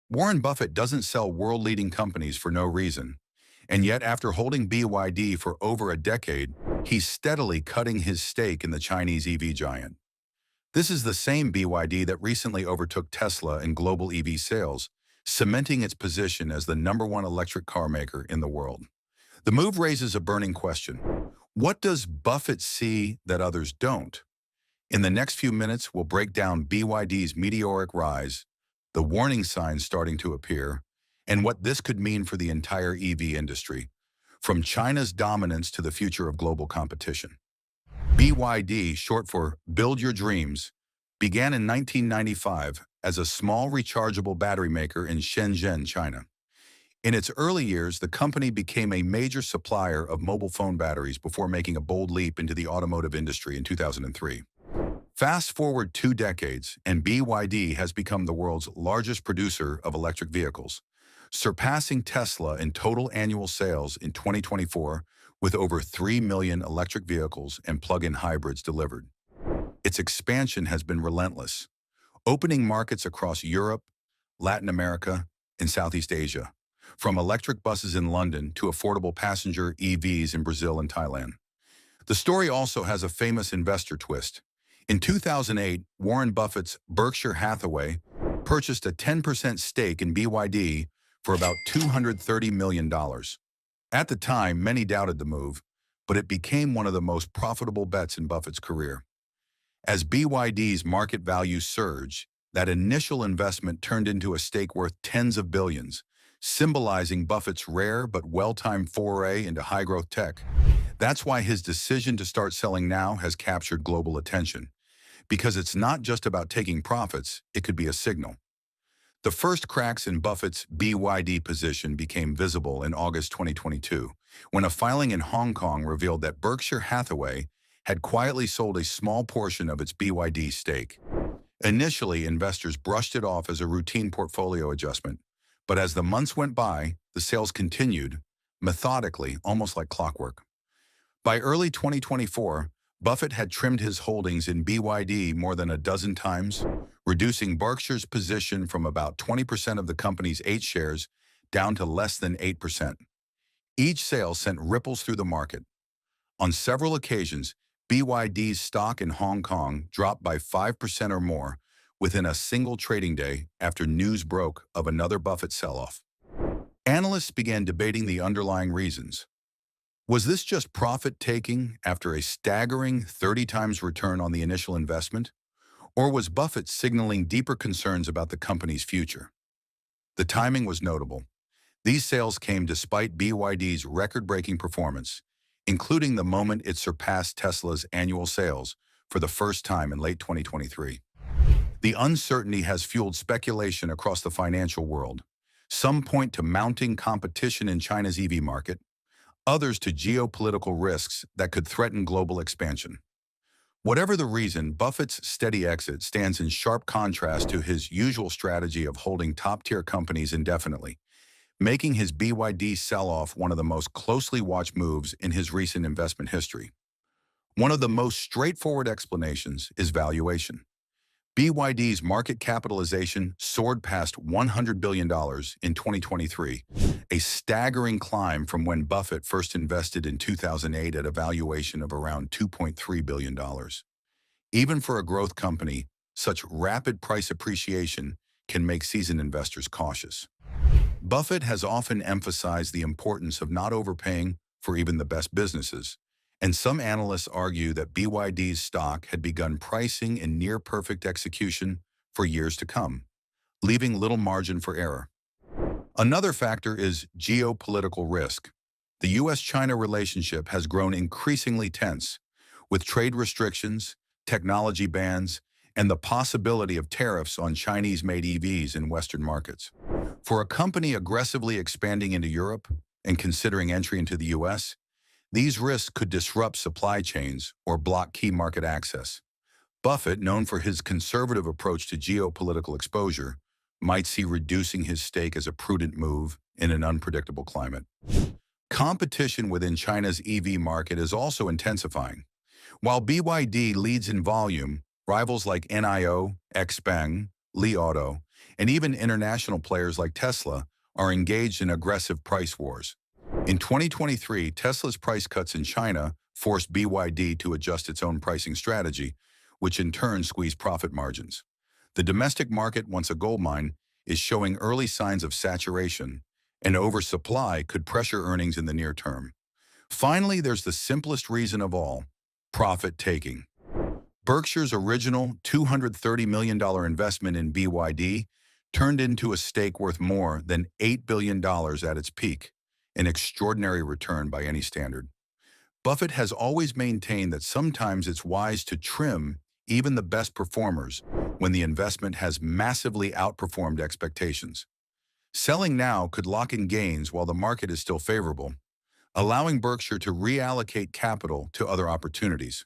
Warren Buffett doesn't sell world-leading companies for no reason. And yet, after holding BYD for over a decade, he's steadily cutting his stake in the Chinese EV giant. This is the same BYD that recently overtook Tesla in global EV sales, cementing its position as the #1 electric car maker in the world. The move raises a burning question. What does Buffett see that others don't? In the next few minutes, we'll break down BYD's meteoric rise, the warning signs starting to appear, and what this could mean for the entire EV industry, from China's dominance to the future of global competition. BYD, short for Build Your Dreams, began in 1995 as a small rechargeable battery maker in Shenzhen, China. In its early years, the company became a major supplier of mobile phone batteries before making a bold leap into the automotive industry in 2003. Fast forward 2 decades, and BYD has become the world's largest producer of electric vehicles, surpassing Tesla in total annual sales in 2024 with over 3 million electric vehicles and plug-in hybrids delivered. Its expansion has been relentless, opening markets across Europe, Latin America, and Southeast Asia, from electric buses in London to affordable passenger EVs in Brazil and Thailand. The story also has a famous investor twist. In 2008, Warren Buffett's Berkshire Hathaway purchased a 10% stake in BYD for about $230 million. At the time, many doubted the move, but it became one of the most profitable bets in Buffett's career. As BYD's market value surged, that initial investment turned into a stake worth tens of billions, symbolizing Buffett's rare but well-timed foray into high-growth tech. That's why his decision to start selling now has captured global attention. Because it's not just about taking profits, it could be a signal. The first cracks in Buffett's BYD position became visible in August 2022, when a filing in Hong Kong revealed that Berkshire Hathaway had quietly sold a small portion of its BYD stake. Initially, investors brushed it off as a routine portfolio adjustment, but as the months went by, the sales continued, methodically, almost like clockwork. By early 2024, Buffett had trimmed his holdings in BYD more than a dozen times, reducing Berkshire's position from about 20% of the company's 8 shares down to less than 8%. Each sale sent ripples through the market. On several occasions, BYD's stock in Hong Kong dropped by 5% or more within a single trading day after news broke of another Buffett sell-off. Analysts began debating the underlying reasons. Was this just profit-taking after a staggering 30 times return on the initial investment? Or was Buffett signaling deeper concerns about the company's future? The timing was notable. These sales came despite BYD's record-breaking performance, including the moment it surpassed Tesla's annual sales for the first time in late 2023. The uncertainty has fueled speculation across the financial world. Some point to mounting competition in China's EV market, others to geopolitical risks that could threaten global expansion. Whatever the reason, Buffett's steady exit stands in sharp contrast to his usual strategy of holding top-tier companies indefinitely, making his BYD sell-off one of the most closely watched moves in his recent investment history. One of the most straightforward explanations is valuation. BYD's market capitalization soared past $100 billion in 2023, a staggering climb from when Buffett first invested in 2008 at a valuation of around $2.3 billion. Even for a growth company, such rapid price appreciation can make seasoned investors cautious. Buffett has often emphasized the importance of not overpaying for even the best businesses, and some analysts argue that BYD's stock had begun pricing in near-perfect execution for years to come, leaving little margin for error. Another factor is geopolitical risk. The U.S.-China relationship has grown increasingly tense, with trade restrictions, technology bans, and the possibility of tariffs on Chinese-made EVs in Western markets. For a company aggressively expanding into Europe and considering entry into the U.S., these risks could disrupt supply chains or block key market access. Buffett, known for his conservative approach to geopolitical exposure, might see reducing his stake as a prudent move in an unpredictable climate. Competition within China's EV market is also intensifying. While BYD leads in volume, rivals like NIO, XPeng, Li Auto, and even international players like Tesla are engaged in aggressive price wars. In 2023, Tesla's price cuts in China forced BYD to adjust its own pricing strategy, which in turn squeezed profit margins. The domestic market, once a gold mine, is showing early signs of saturation, and oversupply could pressure earnings in the near term. Finally, there's the simplest reason of all: profit-taking. Berkshire's original $230 million investment in BYD turned into a stake worth more than $8 billion at its peak, an extraordinary return by any standard. Buffett has always maintained that sometimes it's wise to trim even the best performers when the investment has massively outperformed expectations. Selling now could lock in gains while the market is still favorable, allowing Berkshire to reallocate capital to other opportunities.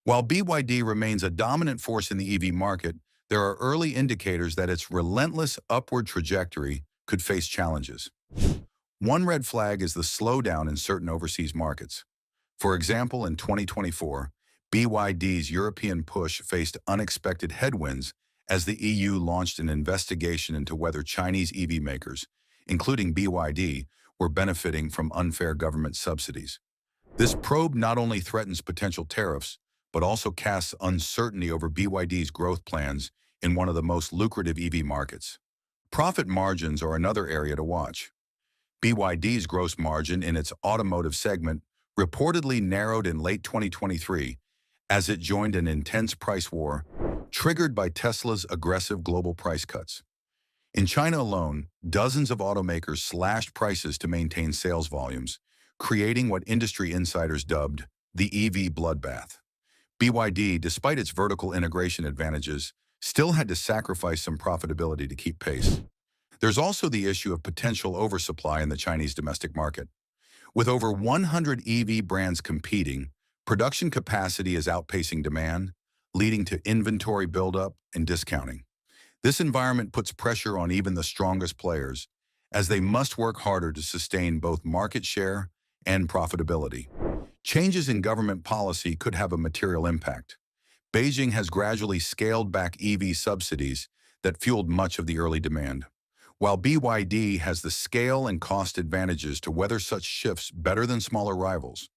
While BYD remains a dominant force in the EV market, there are early indicators that its relentless upward trajectory could face challenges. One red flag is the slowdown in certain overseas markets. For example, in 2024, BYD's European push faced unexpected headwinds as the EU launched an investigation into whether Chinese EV makers, including BYD, were benefiting from unfair government subsidies. This probe not only threatens potential tariffs, but also casts uncertainty over BYD's growth plans in one of the most lucrative EV markets. Profit margins are another area to watch. BYD's gross margin in its automotive segment reportedly narrowed in late 2023 as it joined an intense price war triggered by Tesla's aggressive global price cuts. In China alone, dozens of automakers slashed prices to maintain sales volumes, creating what industry insiders dubbed the EV bloodbath. BYD, despite its vertical integration advantages, still had to sacrifice some profitability to keep pace. There's also the issue of potential oversupply in the Chinese domestic market. With over 100 EV brands competing, production capacity is outpacing demand, leading to inventory buildup and discounting. This environment puts pressure on even the strongest players, as they must work harder to sustain both market share and profitability. Changes in government policy could have a material impact. Beijing has gradually scaled back EV subsidies that fueled much of the early demand. While BYD has the scale and cost advantages to weather such shifts better than smaller rivals,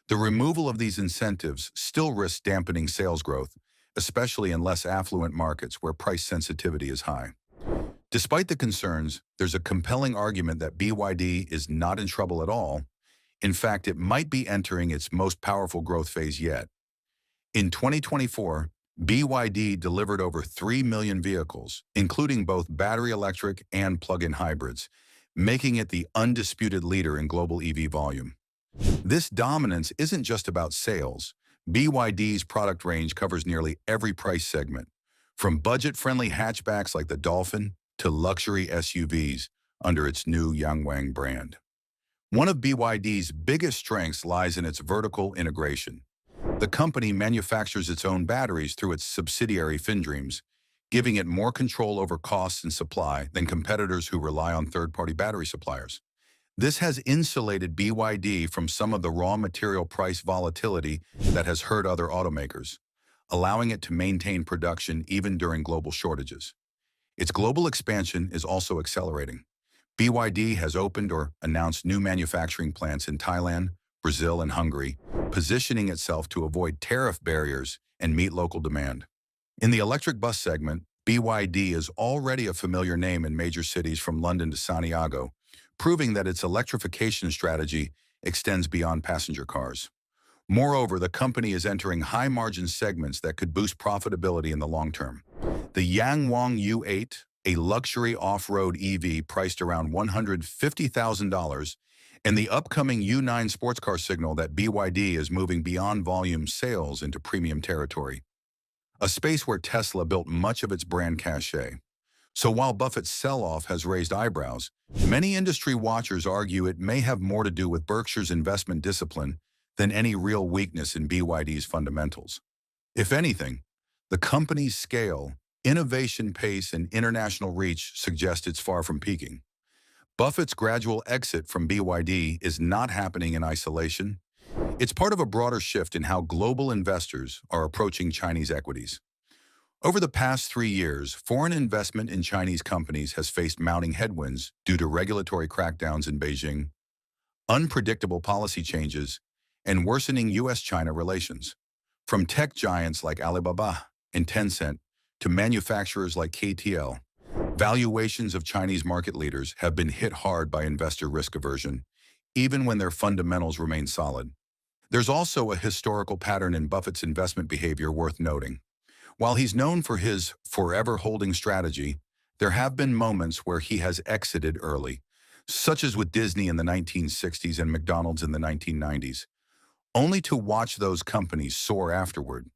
the removal of these incentives still risks dampening sales growth, especially in less affluent markets where price sensitivity is high. Despite the concerns, there's a compelling argument that BYD is not in trouble at all. In fact, it might be entering its most powerful growth phase yet. In 2024, BYD delivered over 3 million vehicles, including both battery electric and plug-in hybrids, making it the undisputed leader in global EV volume. This dominance isn't just about sales. BYD's product range covers nearly every price segment, from budget-friendly hatchbacks like the Dolphin to luxury SUVs under its new Yangwang brand. One of BYD's biggest strengths lies in its vertical integration. The company manufactures its own batteries through its subsidiary FinDreams, giving it more control over costs and supply than competitors who rely on third-party battery suppliers. This has insulated BYD from some of the raw material price volatility that has hurt other automakers, allowing it to maintain production even during global shortages. Its global expansion is also accelerating. BYD has opened or announced new manufacturing plants in Thailand, Brazil, and Hungary, positioning itself to avoid tariff barriers and meet local demand. In the electric bus segment, BYD is already a familiar name in major cities from London to Santiago, proving that its electrification strategy extends beyond passenger cars. Moreover, the company is entering high-margin segments that could boost profitability in the long term. The Yangwang U8, a luxury off-road EV priced around $150,000, and the upcoming U9 sports car signal that BYD is moving beyond volume sales into premium territory, a space where Tesla built much of its brand cachet. So while Buffett's sell-off has raised eyebrows, many industry watchers argue it may have more to do with Berkshire's investment discipline than any real weakness in BYD's fundamentals. If anything, the company's scale, innovation pace, and international reach suggest it's far from peaking. Buffett's gradual exit from BYD is not happening in isolation. It's part of a broader shift in how global investors are approaching Chinese equities. Over the past 3 years, foreign investment in Chinese companies has faced mounting headwinds due to regulatory crackdowns in Beijing, unpredictable policy changes, and worsening U.S.-China relations. From tech giants like Alibaba and Tencent to manufacturers like KTL, valuations of Chinese market leaders have been hit hard by investor risk aversion, even when their fundamentals remain solid. There's also a historical pattern in Buffett's investment behavior worth noting. While he's known for his forever holding strategy, there have been moments where he has exited early, such as with Disney in the 1960s and McDonald's in the 1990s, only to watch those companies soar afterward.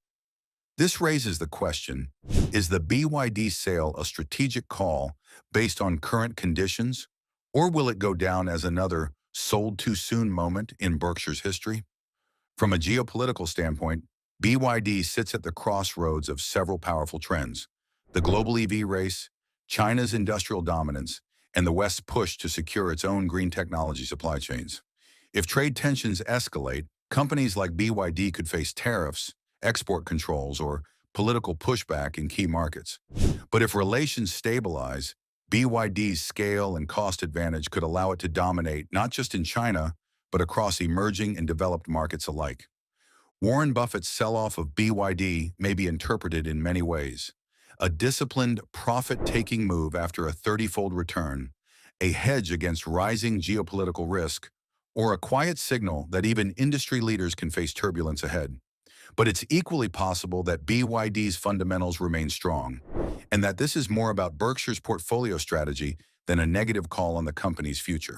This raises the question, is the BYD sale a strategic call based on current conditions, or will it go down as another sold too soon moment in Berkshire's history? From a geopolitical standpoint, BYD sits at the crossroads of several powerful trends: the global EV race, China's industrial dominance, and the West's push to secure its own green technology supply chains. If trade tensions escalate, companies like BYD could face tariffs, export controls, or political pushback in key markets. But if relations stabilize, BYD's scale and cost advantage could allow it to dominate not just in China, but across emerging and developed markets alike. Warren Buffett's sell-off of BYD may be interpreted in many ways: a disciplined, profit-taking move after a 30-fold return, a hedge against rising geopolitical risk, or a quiet signal that even industry leaders can face turbulence ahead. But it's equally possible that BYD's fundamentals remain strong, and that this is more about Berkshire's portfolio strategy than a negative call on the company's future.